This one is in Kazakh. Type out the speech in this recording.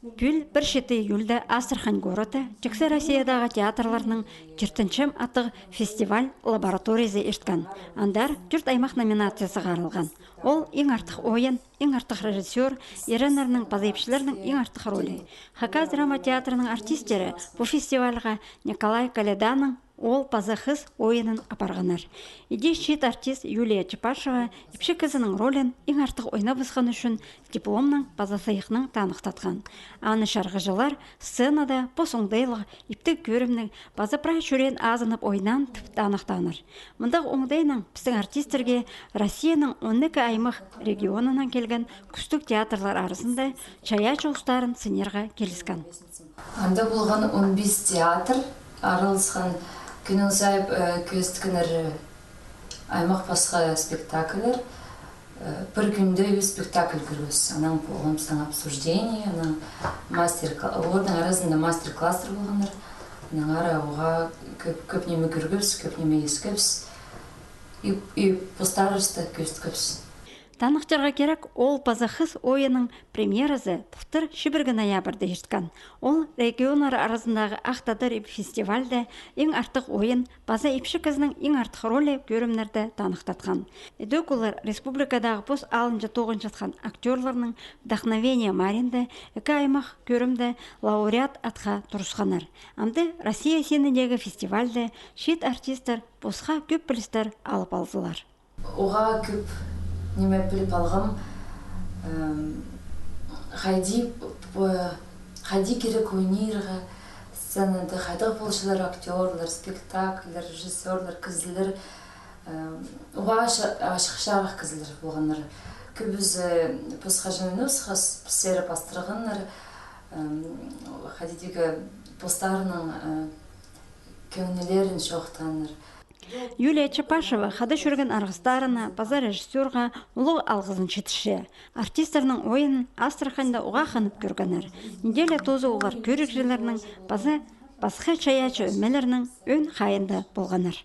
Гүл 1 июльда Астрахань города, Чексе Россиядағы театрларының 4-ші атығы фестиваль лабораториясы ешткан. Андар жүрт аймақ номинациясы қарылған. Ол ең артық ойын, ең артық режиссер, еренерінің пазайпшыларының ең артық рөлі. Хаказ драма театрының артистері бұл фестивальға Николай Каледаның ол пазахыз ойынын апарғанар. Иде шет артист Юлия Чепашева епші кізінің ролін ең артық ойна бұзған үшін дипломның пазасайықның танықтатқан. Аны шарғыжылар сценада посоңдайлық иптік көрімнің базапрай шүрен азынып ойнан танықтаныр. Мұндағы оңдайның біздің артистерге Россияның 12 аймақ регионынан келген күстік театрлар арасында чая чоғыстарын сынерға келіскен. Анда болған 15 театр аралысқан күнің сайып көстікінер аймақ басқа спектаклер. Бір күнде спектакль көргіз. Анан болғымыстан обсуждение, ордың арасында мастер-кластер болғандар. Анан ара оға көп неме көргіз, көп неме ескіпс. И постарышты көстікіпс. Танықтарға керек, ол пазахыз ойының премьерасы бұқтыр 1 ноябрьде ешткан. Ол регионар арасындағы ақтадыр фестивальде ең артық ойын база епші кізінің ең артық ролі көрімлерді танықтатқан. Эдек олар республикадағы пос алынжы тоғын жатқан актерларының вдохновение маринді 2 аймақ көрімді лауреат атқа тұрысқанар. Амды Россия сеніндегі фестивальде шет артистер посқа көп білістер алып алзылар. Оға көп неме біліп алғым, қайди керек ойнерға, сценада қайдақ болшылар, актерлар, спектакльлер, режиссерлар, кізілер, оға ашықшарақ кізілер болғанлар. Көбіз посқа жөнініз, пісері пастырғанлар, қайдидегі постарының көңілерін шоқтанлар. Юлия Чепашева хады жүрген арғыстарына, базар режиссерға ұлы алғызын жетіші. Артистерінің ойын Астраханда оға қанып көргенер. Неделя тозы олар көрікжелерінің басқа чаячы өмелерінің өн қайында болғаныр.